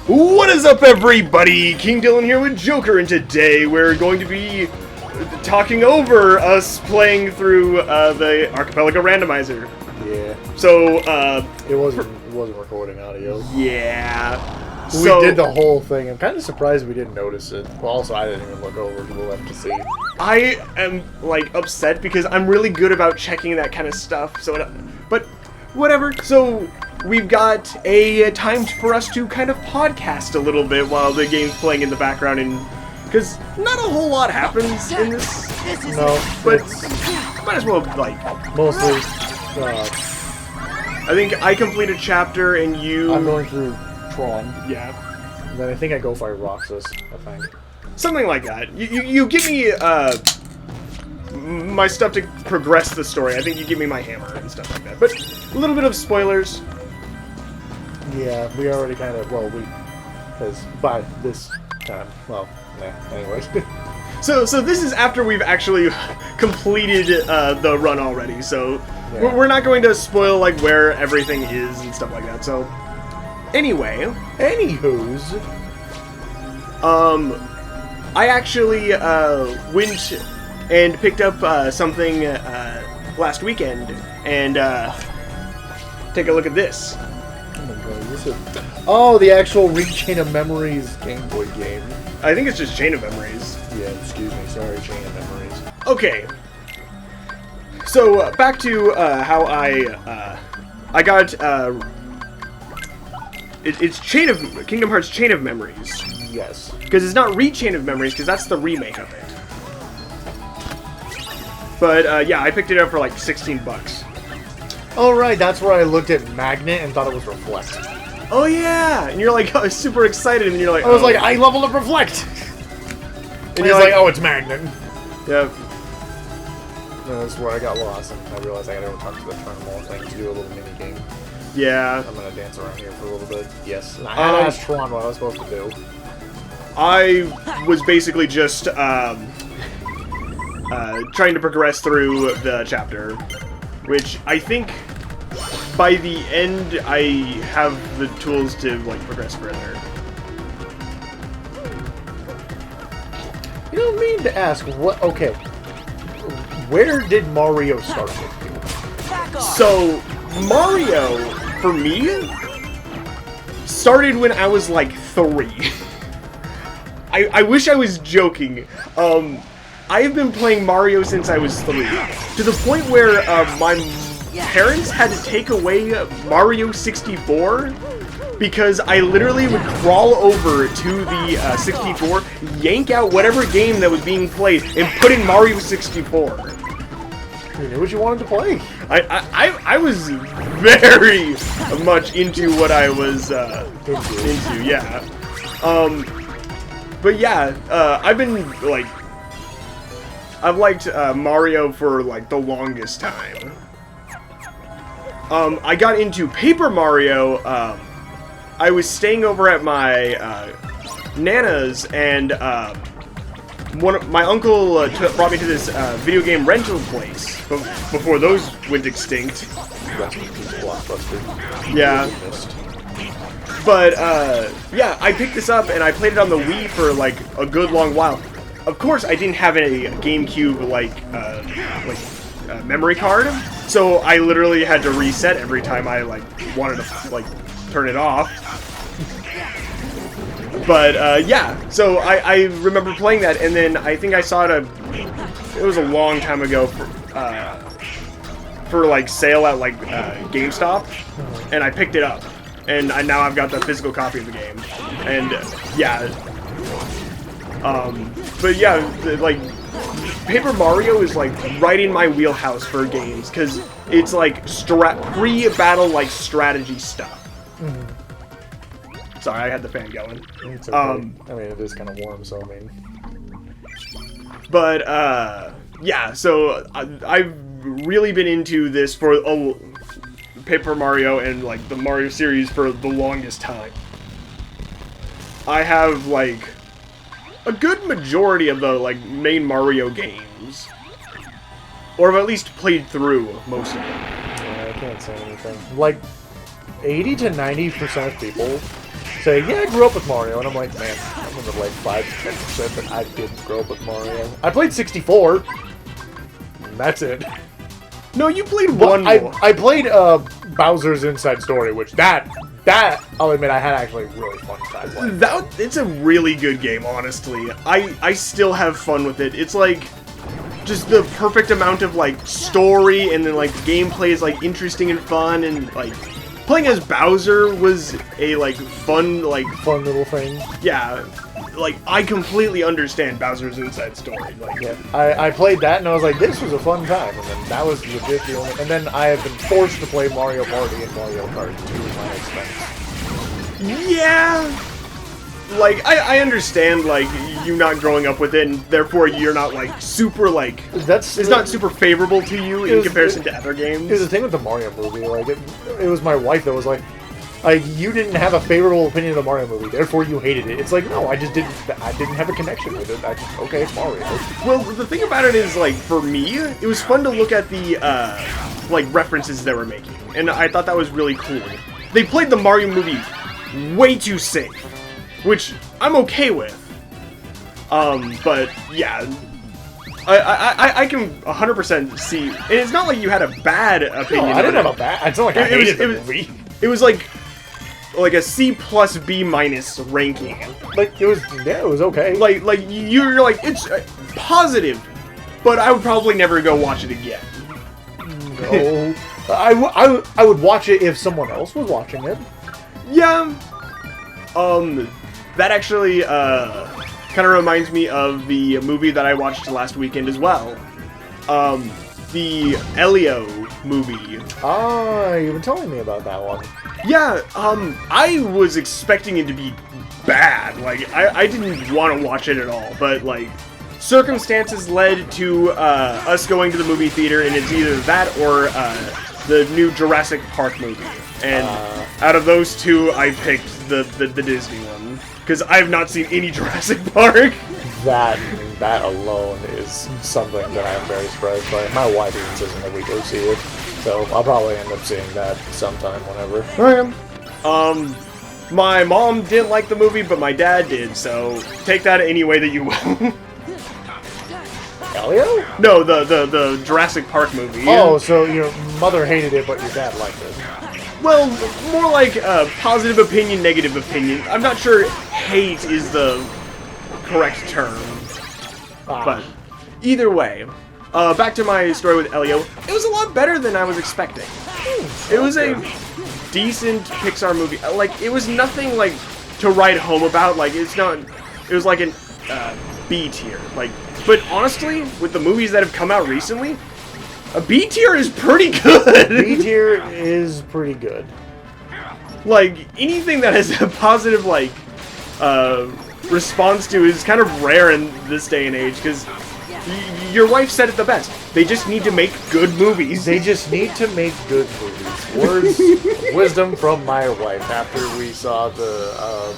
What is up, everybody? King Dylan here with Joker, and today we're going to be talking over us playing through the Archipelago Randomizer. Yeah. So, it wasn't recording audio. Yeah. We did the whole thing. I'm kind of surprised we didn't notice it. Well, also, I didn't even look over to the left to see. I am, like, upset because I'm really good about checking that kind of stuff, so but whatever. So, we've got a time for us to kind of podcast a little bit while the game's playing in the background, and because not a whole lot happens in this. No, but might as well, like, mostly. I think I complete a chapter and you. I'm going through Tron. Yeah. And then I think I go fight Roxas. I think. Something like that. You give me my stuff to progress the story. I think you give me my hammer and stuff like that. But a little bit of spoilers. Yeah, we already kind of, because by this time, anyways. So this is after we've actually completed the run already, so yeah. We're not going to spoil, like, where everything is and stuff like that, so anyway. Anywho's. I actually went and picked up something last weekend, and take a look at this. Oh, the actual Chain of Memories Game Boy game. I think it's just Chain of Memories. Yeah, excuse me, sorry, Chain of Memories. Okay. So, back to how I got, it's Kingdom Hearts Chain of Memories. Yes. Because it's not Chain of Memories, because that's the remake of it. But, yeah, I picked it up for like 16 bucks. Oh, right, that's where I looked at Magnet and thought it was Reflect. Oh, yeah! And you're like, oh, super excited, and you're like, I was like, I leveled up Reflect! And you're like, oh, it's Magnet. Yeah. No, that's where I got lost, and I realized I gotta go talk to the Tron thing to do a little mini game. Yeah. I'm gonna dance around here for a little bit. Yes. And I asked Tron what I was supposed to do. I was basically just trying to progress through the chapter, which I think by the end I have the tools to, like, progress further. You don't mean to ask what? Okay, where did Mario start with you? So Mario, for me, started when I was like 3. I wish I was joking. I have been playing Mario since I was 3, to the point where my parents had to take away Mario 64 because I literally would crawl over to the 64, yank out whatever game that was being played, and put in Mario 64. You knew what you wanted to play. I was very much into what I was into, yeah. But yeah, I've liked Mario for, like, the longest time. I got into Paper Mario. I was staying over at my Nana's, and my uncle brought me to this video game rental place before those went extinct. Blockbuster. Yeah. But yeah, I picked this up and I played it on the Wii for like a good long while. Of course, I didn't have a GameCube memory card, so I literally had to reset every time I wanted to turn it off. But yeah, so I remember playing that, and then I think I saw it it was a long time ago for like sale at GameStop, and I picked it up, and now I've got the physical copy of the game, and yeah. But yeah, like, Paper Mario is like right in my wheelhouse for games, because it's like pre-battle strategy stuff. Mm-hmm. Sorry, I had the fan going. It's okay. I mean, it is kind of warm, so I mean. But yeah, so I've really been into this for Paper Mario and like the Mario series for the longest time. I have like a good majority of the main Mario games, or have at least played through most of them. Yeah, I can't say anything. Like 80 to 90% of people say, yeah, I grew up with Mario. And I'm like, man, I'm gonna like 5-10%, but I didn't grow up with Mario. I played 64. And that's it. No, you played one more. I played Bowser's Inside Story, which that I'll admit I had actually a really fun time playing. It's a really good game, honestly. I still have fun with it. It's like just the perfect amount of like story, and then like the gameplay is like interesting and fun, and like playing as Bowser was a like fun little thing. Yeah, like I completely understand Bowser's Inside Story. Like, yeah, I played that and I was like, this was a fun time, and then that was legit the only. And then I have been forced to play Mario Party and Mario Kart to my expense. Yeah. Like, I understand, like, you not growing up with it, and therefore you're not, like, super, like... It's not super favorable to you in comparison to other games. It was the thing with the Mario movie, like, it was my wife that was like, you didn't have a favorable opinion of the Mario movie, therefore you hated it. It's like, no, I didn't have a connection with it. Okay, it's Mario. Well, the thing about it is, like, for me, it was fun to look at the, like, references they were making, and I thought that was really cool. They played the Mario movie way too safe, which I'm okay with. But yeah, I can 100% see, and it's not like you had a bad opinion. No, I didn't have a bad. It's not like I hated the movie. It was like a C plus B minus ranking. Like it was okay. Like you're like it's positive, but I would probably never go watch it again. No, I would watch it if someone else was watching it. Yeah. That actually, kind of reminds me of the movie that I watched last weekend as well. The Elio movie. Ah, you've been telling me about that one. Yeah, I was expecting it to be bad. Like, I didn't want to watch it at all, but, like, circumstances led to, us going to the movie theater, and it's either that or, the new Jurassic Park movie. And out of those two, I picked the Disney one. Because I have not seen any Jurassic Park. That alone is something that I am very surprised by. My wife even insisting that we go see it. So I'll probably end up seeing that sometime whenever. My mom didn't like the movie, but my dad did, so take that any way that you will. Elio? No, the Jurassic Park movie. Oh, so your mother hated it, but your dad liked it. Well, more like positive opinion, negative opinion. I'm not sure hate is the correct term. But either way, back to my story with Elio. It was a lot better than I was expecting. It was a decent Pixar movie. Like, it was nothing, like, to write home about. Like, it's not... It was like an B tier. Like, but honestly, with the movies that have come out recently... A B tier is pretty good! B tier is pretty good. Like, anything that has a positive, like, response to is kind of rare in this day and age, because your wife said it the best. They just need to make good movies. They just need to make good movies. Words, wisdom from my wife after we saw the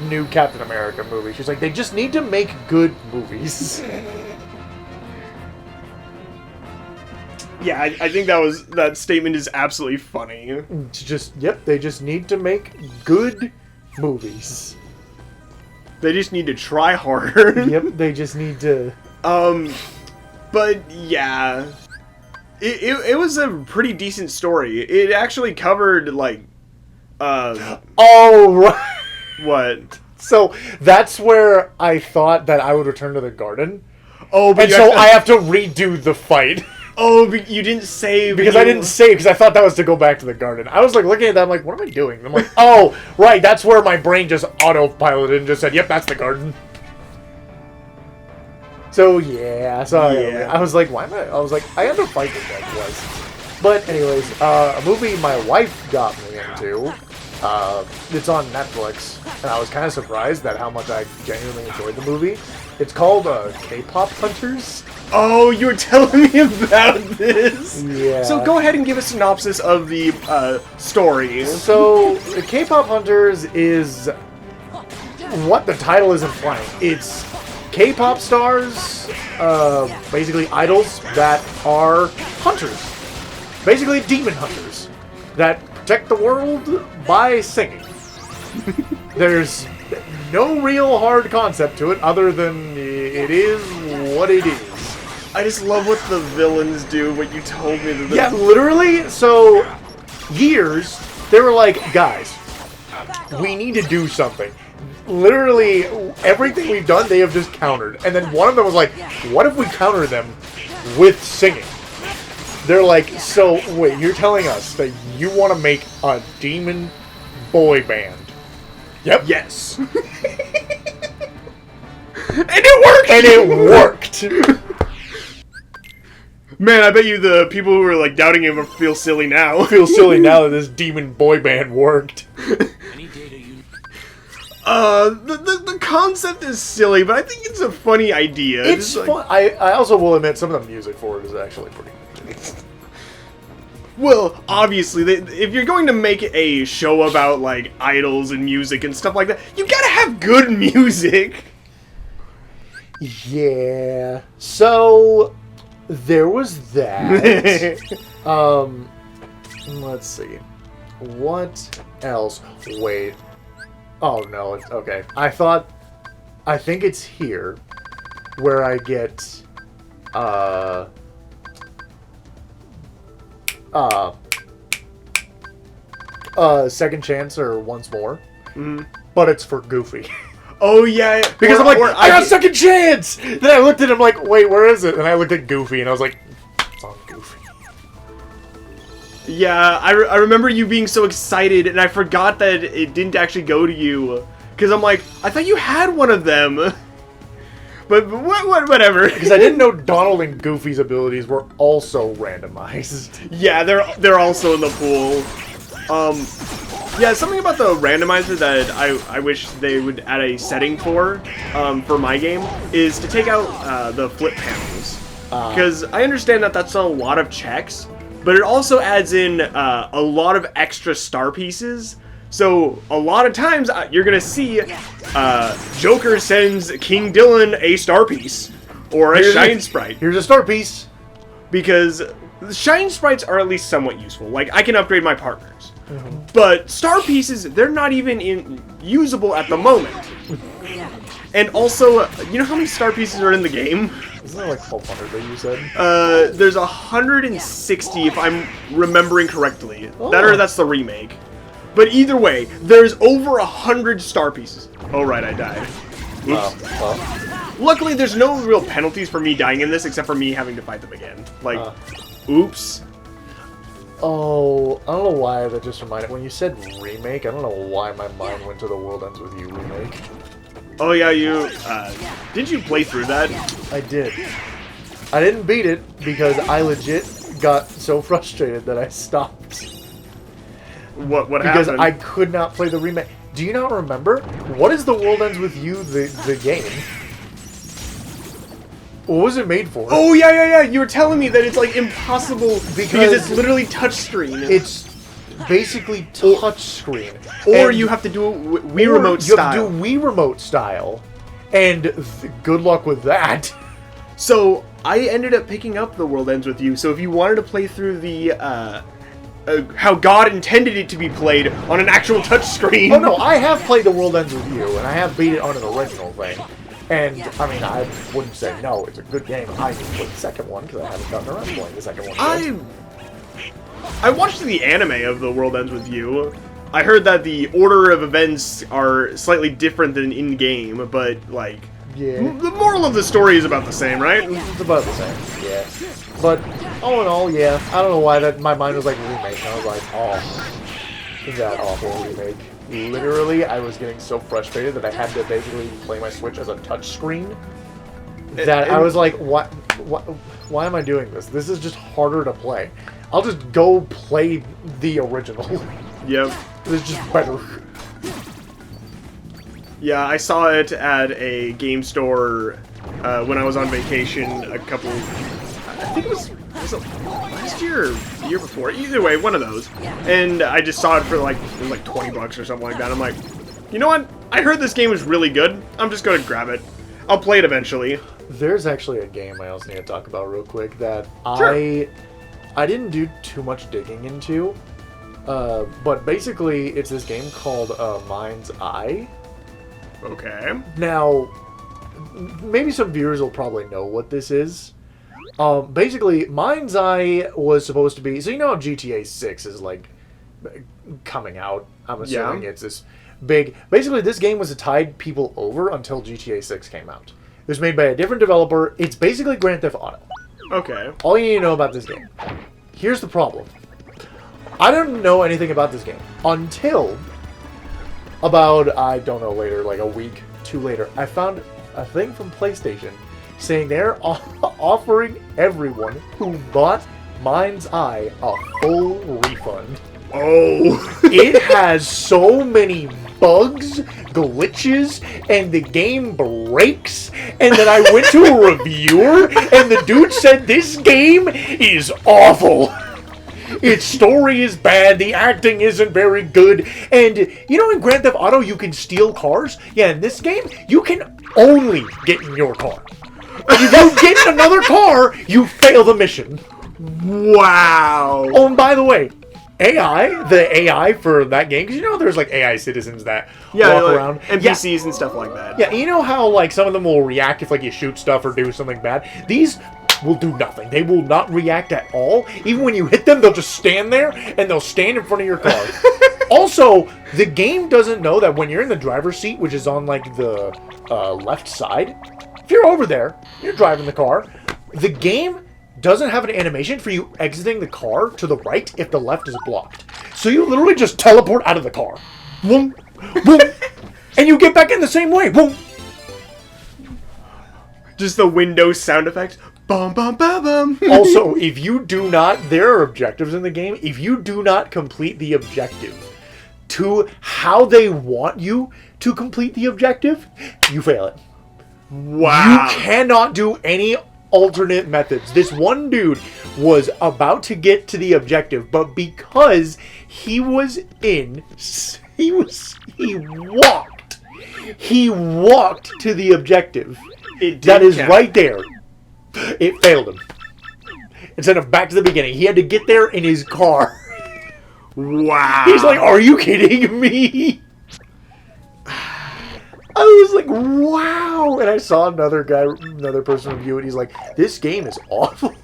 new Captain America movie. She's like, they just need to make good movies. Yeah, I think that statement is absolutely funny. Yep, they just need to make good movies. They just need to try harder. Yep, they just need to... But, yeah. It was a pretty decent story. It actually covered, like, Oh, right! What? So, that's where I thought that I would return to the garden. Oh, but and so I have to redo the fight. Oh, but you didn't save. Because I didn't save, because I thought that was to go back to the garden. I was like looking at that, I'm like, what am I doing? And I'm like, oh, right, that's where my brain just autopiloted and just said, yep, that's the garden. So, yeah, I was like, why am I was like, I had to fight what that was. But anyways, a movie my wife got me into, it's on Netflix, and I was kind of surprised at how much I genuinely enjoyed the movie. It's called K-Pop Hunters. Oh, you were telling me about this. Yeah. So go ahead and give a synopsis of the story. So, K-Pop Hunters is what the title is implying. It's K-pop stars, basically idols that are hunters. Basically demon hunters that protect the world by singing. There's no real hard concept to it other than it is what it is. I just love what the villains do, what you told me. That Yeah, literally, so years, they were like, guys, we need to do something. Literally, everything we've done, they have just countered. And then one of them was like, what if we counter them with singing? They're like, so, wait, you're telling us that you want to make a demon boy band? Yep. Yes. And it worked! And it worked! Man, I bet you the people who were like doubting him feel silly now. Feel silly now that this demon boy band worked. The concept is silly, but I think it's a funny idea. It's fun. I also will admit some of the music for it is actually pretty good. Well, obviously, if you're going to make a show about like idols and music and stuff like that, you gotta have good music. Yeah. So there was that. Let's see. What else? Wait. Oh no, it's okay. I think it's here where I get second chance or once more. Mm-hmm. But it's for Goofy. Oh yeah, because I'm like, I got a second chance! Then I looked at him like, wait, where is it? And I looked at Goofy and I was like, it's on Goofy. Yeah, I remember you being so excited, and I forgot that it didn't actually go to you. Because I'm like, I thought you had one of them. But whatever. Because I didn't know Donald and Goofy's abilities were also randomized. Yeah, they're also in the pool. Yeah, something about the randomizer that I wish they would add a setting for my game is to take out the flip panels. Because I understand that that's a lot of checks, but it also adds in a lot of extra star pieces. So a lot of times you're gonna see Joker sends King Dylan a star piece or a shine sprite. Here's a star piece. Because shine sprites are at least somewhat useful. Like, I can upgrade my partners. Mm-hmm. But star pieces, they're not even usable at the moment. And also, you know how many star pieces are in the game? Isn't there like 1,200 that you said? There's 160 if I'm remembering correctly. Oh. That's the remake. But either way, there's over 100 star pieces. Oh right, I died. Oops. Luckily, there's no real penalties for me dying in this, except for me having to fight them again. Like, oops. Oh, I don't know why that just reminded. When you said remake, I don't know why my mind went to the World Ends With You remake. Oh yeah, you, did you play through that? I did. I didn't beat it because I legit got so frustrated that I stopped. What happened? Because I could not play the remake. Do you not remember? What is The World Ends With You, the game? What was it made for? Oh yeah. You were telling me that it's like impossible because it's literally touchscreen. It's basically touchscreen. Or you have to do it Wii Remote style. You have to do Wii Remote style. And good luck with that. So, I ended up picking up The World Ends With You, so if you wanted to play through the, how God intended it to be played on an actual touchscreen. Oh no, I have played The World Ends With You, and I have beat it on an original thing. And, I mean, I wouldn't say no, it's a good game. I didn't play the second one, because I haven't gotten around to playing the second one. I watched the anime of The World Ends With You. I heard that the order of events are slightly different than in-game, but, like, yeah. The moral of the story is about the same, right? It's about the same, yeah. But, all in all, yeah. I don't know why my mind was like remake, and I was like, oh, that awful remake. Literally, I was getting so frustrated that I had to basically play my Switch as a touchscreen. That I was like, why am I doing this? This is just harder to play. I'll just go play the original. Yep. It's just better. Yeah, I saw it at a game store when I was on vacation a couple... I think it was last year or the year before. Either way, one of those. And I just saw it for like, it was like 20 bucks or something like that. I'm like, you know what? I heard this game is really good. I'm just going to grab it. I'll play it eventually. There's actually a game I also need to talk about real quick that sure. I didn't do too much digging into. But basically, it's this game called Mind's Eye. Okay. Now, maybe some viewers will probably know what this is. Basically, Mind's Eye was supposed to be... So you know how GTA 6 is, like, coming out? I'm assuming it's this big... Basically, this game was to tide people over until GTA 6 came out. It was made by a different developer. It's basically Grand Theft Auto. Okay. All you need to know about this game. Here's the problem. I didn't know anything about this game until about, I don't know, later, like a week, 2 later, I found a thing from PlayStation saying they're offering everyone who bought Mind's Eye a full refund. Oh. It has so many bugs, glitches, and the game breaks. And then I went to a reviewer, and the dude said this game is awful. Its story is bad, the acting isn't very good, and you know in Grand Theft Auto you can steal cars? Yeah, in this game, you can only get in your car. If you get in another car, you fail the mission. Wow. Oh, and by the way, the AI for that game, because you know there's like AI citizens that walk around. NPCs and stuff like that. Yeah, you know how like some of them will react if like you shoot stuff or do something bad? These will do nothing. They will not react at all. Even when you hit them, they'll just stand there and they'll stand in front of your car. Also, the game doesn't know that when you're in the driver's seat, which is on like the left side, if you're over there, you're driving the car, the game doesn't have an animation for you exiting the car to the right if the left is blocked. So you literally just teleport out of the car. Boom, boom, and you get back in the same way. Boom. Just the Windows sound effects. Bum, bum, bum, bum. Also, if you do not, there are objectives in the game. If you do not complete the objective to how they want you to complete the objective, you fail it. Wow. You cannot do any alternate methods. This one dude was about to get to the objective, but because he was in, he walked to the objective. That is right there. It failed him. Instead of back to the beginning, he had to get there in his car. Wow. He's like, "Are you kidding me?" I was like, "Wow!" And I saw another person review it. He's like, "This game is awful."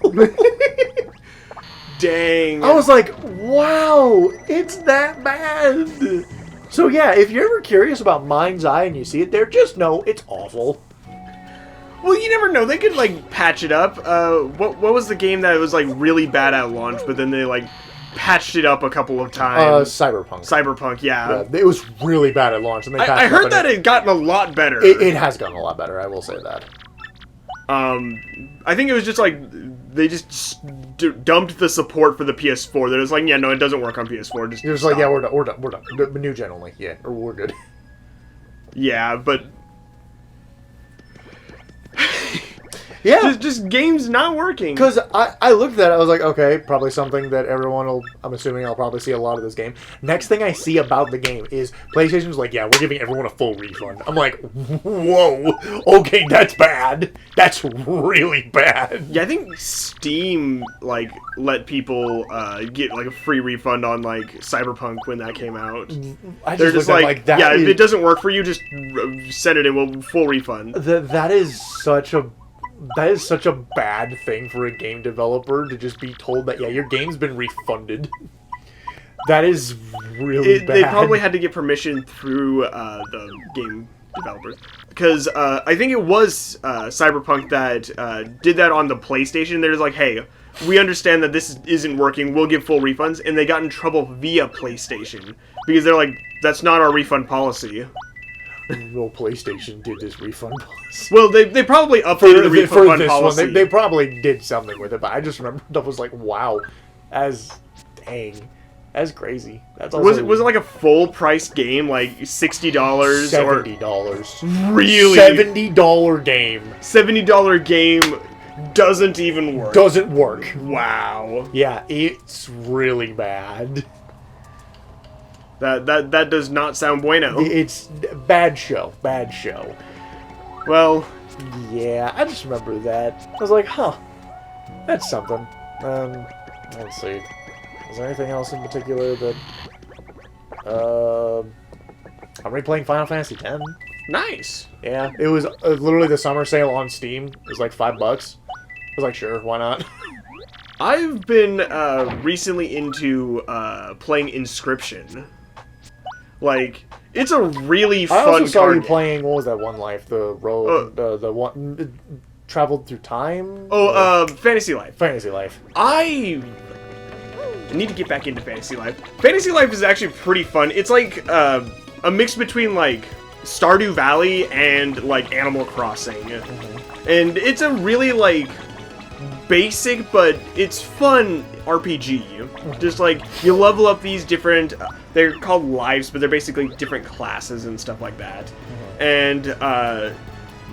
Dang. I was like, "Wow, it's that bad." So yeah, if you're ever curious about Mind's Eye and you see it there, just know it's awful. Well, you never know. They could, like, patch it up. What was the game that was, like, really bad at launch, but then they, like, patched it up a couple of times? Cyberpunk. Cyberpunk, yeah. It was really bad at launch, and they patched I it heard up, that it had gotten a lot better. It has gotten a lot better, I will say that. I think it was just, like, they just dumped the support for the PS4. They're just like, yeah, no, it doesn't work on PS4. Just like, yeah, we're done. New gen only. Yeah, or we're good. Yeah, but... Yeah. Just games not working. Because I looked at that, I was like, okay, probably something that everyone will, I'm assuming I'll probably see a lot of this game. Next thing I see about the game is PlayStation's like, yeah, we're giving everyone a full refund. I'm like, whoa, okay, that's bad. That's really bad. Yeah, I think Steam, like, let people get, like, a free refund on, like, Cyberpunk when that came out. They're just like that yeah, if it doesn't work for you, just send it in, we'll full refund. That is such a bad thing for a game developer to just be told that, yeah, your game's been refunded. That is really bad. They probably had to get permission through the game developers. Because I think it was Cyberpunk that did that on the PlayStation. They're just like, hey, we understand that this isn't working, we'll give full refunds. And they got in trouble via PlayStation. Because they're like, that's not our refund policy. Well, PlayStation did this refund policy. Well, they probably updated the refund policy. They probably did something with it, but I just remember that was like, wow, that's crazy. That's also, was it like a full price game, like $60 $70? Really? $70 game. $70 game doesn't even work. Doesn't work. Wow. Yeah, it's really bad. That does not sound bueno. It's bad show. Well, yeah, I just remember that. I was like, huh, that's something. Let's see. Is there anything else in particular that... I'm replaying Final Fantasy X. Nice. Yeah, it was literally the summer sale on Steam. It was like $5. I was like, sure, why not? I've been recently into playing Inscription. Like, it's a really fun I also saw you game. playing, what was that one life? The road, the one... Traveled through time? Fantasy Life. Fantasy Life. I need to get back into Fantasy Life. Fantasy Life is actually pretty fun. It's like a mix between like Stardew Valley and like Animal Crossing. Mm-hmm. And it's a really like basic but it's fun RPG. Mm-hmm. Just like you level up these different they're called lives, but they're basically different classes and stuff like that. Mm-hmm. And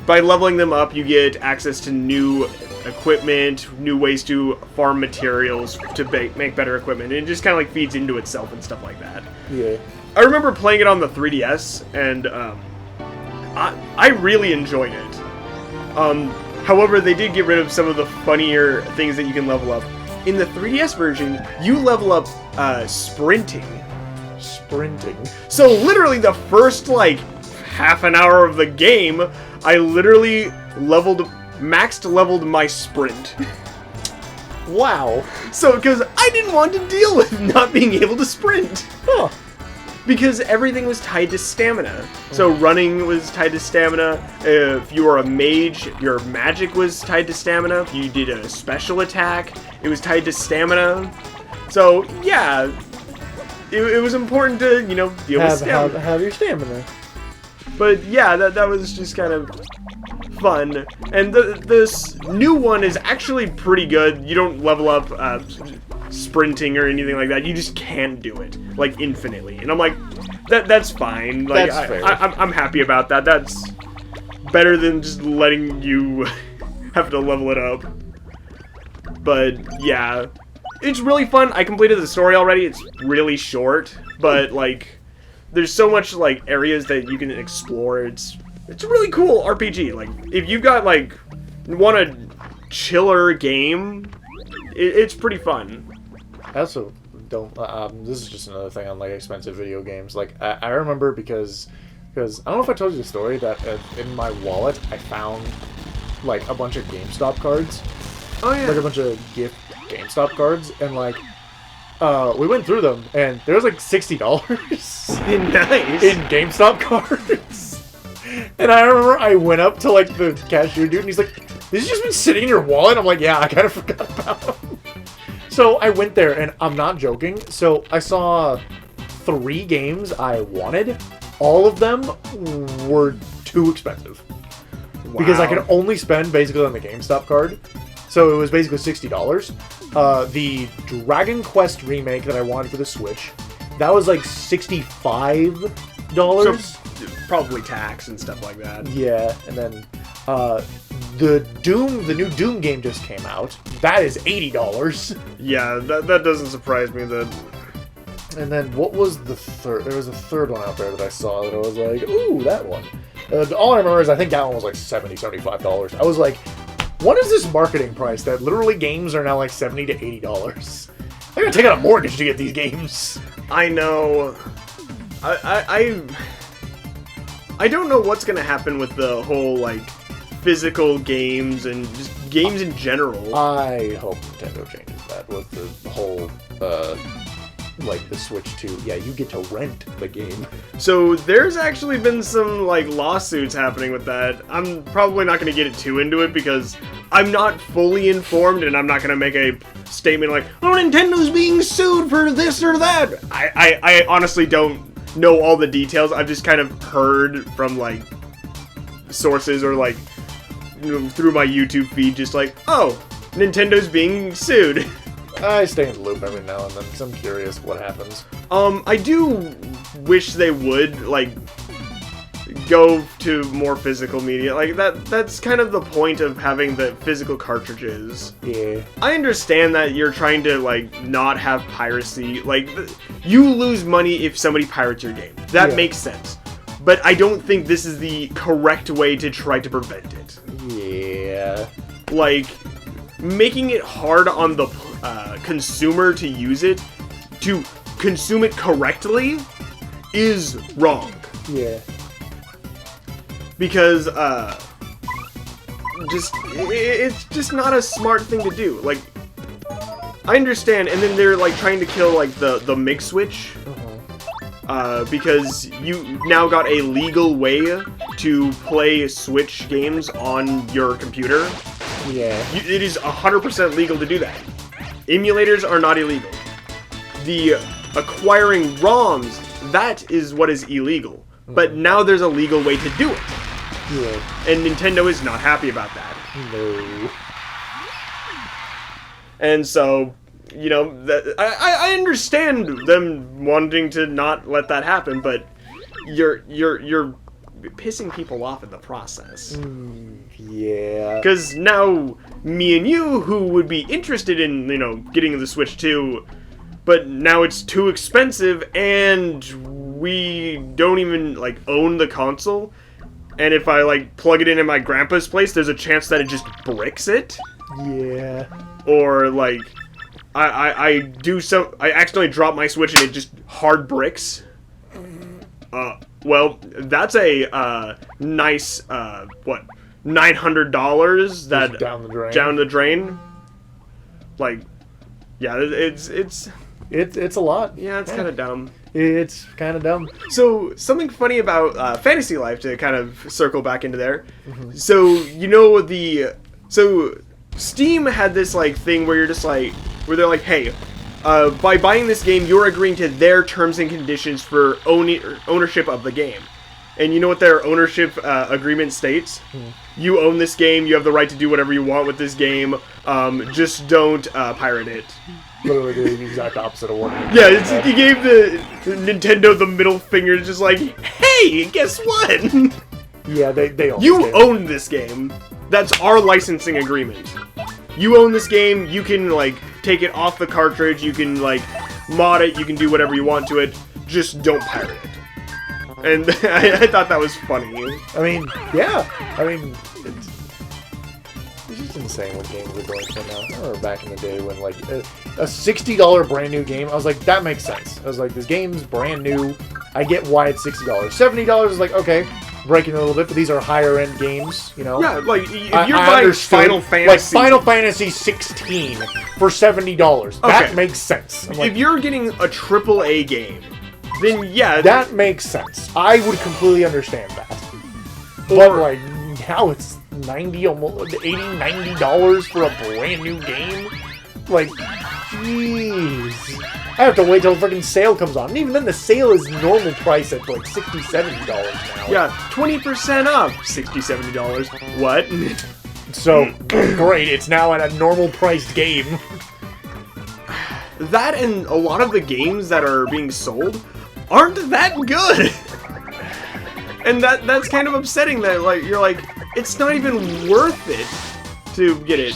by leveling them up, you get access to new equipment, new ways to farm materials to make better equipment. And it just kind of like feeds into itself and stuff like that. Yeah. I remember playing it on the 3DS, and I really enjoyed it. However, they did get rid of some of the funnier things that you can level up. In the 3DS version, you level up sprinting. Sprinting? So literally the first like half an hour of the game, I literally maxed leveled my sprint. Wow. So, because I didn't want to deal with not being able to sprint. Huh. Because everything was tied to stamina. So running was tied to stamina. If you were a mage, your magic was tied to stamina. If you did a special attack, it was tied to stamina. So, yeah. It was important to, you know, deal with stamina. Have your stamina. But yeah, that was just kind of fun. And this new one is actually pretty good. You don't level up sprinting or anything like that. You just can do it, like, infinitely. And I'm like, that's fine. Like, that's fair. I'm happy about that. That's better than just letting you have to level it up. But yeah, it's really fun. I completed the story already. It's really short, but like... There's so much, like, areas that you can explore. It's a really cool RPG. Like, if you've got, like, want a chiller game, it's pretty fun. I also don't, this is just another thing on, like, expensive video games. Like, I remember because I don't know if I told you the story that in my wallet I found, like, a bunch of GameStop cards. Oh, yeah. Like, a bunch of gift GameStop cards, and, like, we went through them, and there was like $60 nice. in GameStop cards. And I remember I went up to like the cashier dude, and he's like, "This has just been sitting in your wallet?" I'm like, "Yeah, I kind of forgot about them." So I went there, and I'm not joking. So I saw 3 games I wanted. All of them were too expensive. Wow. Because I could only spend basically on the GameStop card. So it was basically $60. The Dragon Quest remake that I wanted for the Switch, that was like $65. So, probably tax and stuff like that. Yeah, and then the new Doom game just came out. That is $80. Yeah, that doesn't surprise me that. And then what was the third? There was a third one out there that I saw that I was like, ooh, that one. All I remember is I think that one was like $75. I was like, what is this marketing price that literally games are now like $70 to $80? I gotta take out a mortgage to get these games. I know. I don't know what's gonna happen with the whole like physical games and just games in general. I hope Nintendo changes that with the whole like the Switch 2. Yeah, you get to rent the game. So there's actually been some like lawsuits happening with that. I'm probably not going to get it too into it because I'm not fully informed and I'm not going to make a statement like, oh, Nintendo's being sued for this or that. I honestly don't know all the details. I've just kind of heard from like sources or like, you know, through my YouTube feed just like, oh, Nintendo's being sued. I stay in the loop every now and then, because I'm curious what happens. I do wish they would, like, go to more physical media. Like, that's kind of the point of having the physical cartridges. Yeah. I understand that you're trying to, like, not have piracy. Like, you lose money if somebody pirates your game. That makes sense. But I don't think this is the correct way to try to prevent it. Yeah. Like, making it hard on the consumer to use it to consume it correctly is wrong. Yeah. Because, it's just not a smart thing to do. Like, I understand, and then they're, like, trying to kill, like, the MIG switch. Because you now got a legal way to play Switch games on your computer. Yeah. It is 100% legal to do that. Emulators are not illegal. The acquiring ROMs, that is what is illegal. But now there's a legal way to do it. Yeah. And Nintendo is not happy about that. No. And so, you know, I understand them wanting to not let that happen, but you're pissing people off in the process. Yeah. Because now, me and you, who would be interested in, you know, getting the Switch 2, but now it's too expensive, and we don't even, like, own the console, and if I, like, plug it in my grandpa's place, there's a chance that it just bricks it. Yeah. Or, like, I accidentally drop my Switch and it just hard bricks. Well, that's a, nice, what, $900 that... Just down the drain. Down the drain. Like, yeah, it's a lot. Yeah, it's kind of dumb. It's kind of dumb. So, something funny about Fantasy Life, to kind of circle back into there. So, you know, so Steam had this, like, thing where you're just like, where they're like, hey, by buying this game, you're agreeing to their terms and conditions for ownership of the game. And you know what their ownership agreement states? You own this game, you have the right to do whatever you want with this game, just don't pirate it. Literally the exact opposite of what. Yeah, he gave the Nintendo the middle finger, just like, hey, guess what? Yeah, they own You own this game. That's our licensing agreement. You own this game, you can, like, take it off the cartridge, you can, like, mod it, you can do whatever you want to it, just don't pirate it. And I thought that was funny. I mean, yeah. I mean, it's just insane what games are going for now. I remember back in the day when, like, a $60 brand new game, I was like, that makes sense. I was like, this game's brand new. I get why it's $60. $70 is like, okay, breaking a little bit, but these are higher end games, you know? Yeah, like, if you're buying Final Fantasy... Like, Final Fantasy 16 for $70. That Okay. makes sense. I'm like, if you're getting a AAA game, then yeah... that makes sense. I would completely understand that. But, like, now it's almost $80-$90 for a brand new game? Like, jeez. I have to wait till the freaking sale comes on. And even then, the sale is normal price at, like, $60-$70 now. Yeah, 20% off, $60-$70. What? So, great, it's now at a normal priced game. That and a lot of the games that are being sold aren't that good. And that's kind of upsetting that, like, you're like, it's not even worth it to get it.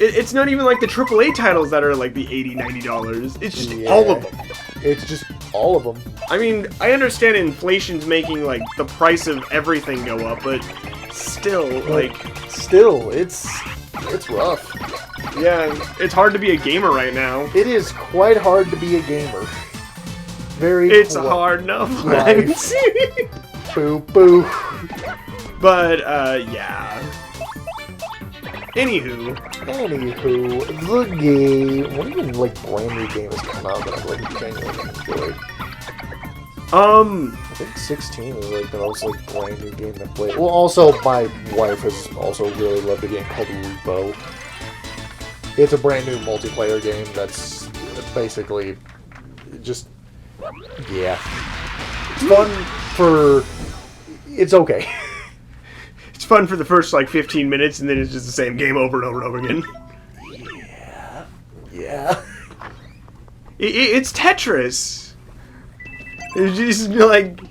It's not even like the AAA titles that are like the $80-$90. It's just all of them. It's just all of them. I mean, I understand inflation's making, like, the price of everything go up, but still, like... Still, it's rough. Yeah, it's hard to be a gamer right now. It is quite hard to be a gamer. It's hard enough. Boo boo. But, yeah. Anywho, the game. What even, like, brand new game has come out that I've, like, genuinely enjoyed? I think 16 is, like, the most, like, brand new game to play. Well, also, my wife has also really loved a game called Repo. It's a brand new multiplayer game that's basically just, yeah. It's fun for... It's okay. It's fun for the first, like, 15 minutes, and then it's just the same game over and over and over again. Yeah. It's Tetris. It's just like...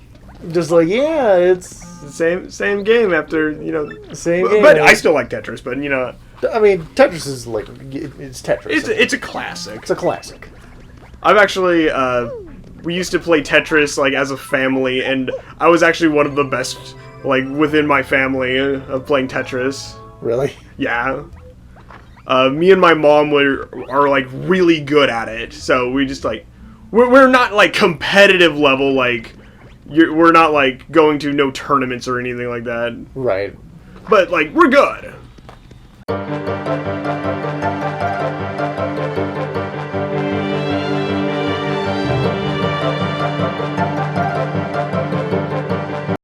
yeah, it's... the same game after, you know... Same game. But I still like Tetris, but, you know... I mean, Tetris is, like... It's Tetris. It's a classic. It's a classic. I've actually, we used to play Tetris, like, as a family, and I was actually one of the best, like, within my family of playing Tetris. Really? Yeah. Me and my mom are, like, really good at it, so we just, like, we're not like competitive level, like we're not like going to no tournaments or anything like that. Right. But like we're good.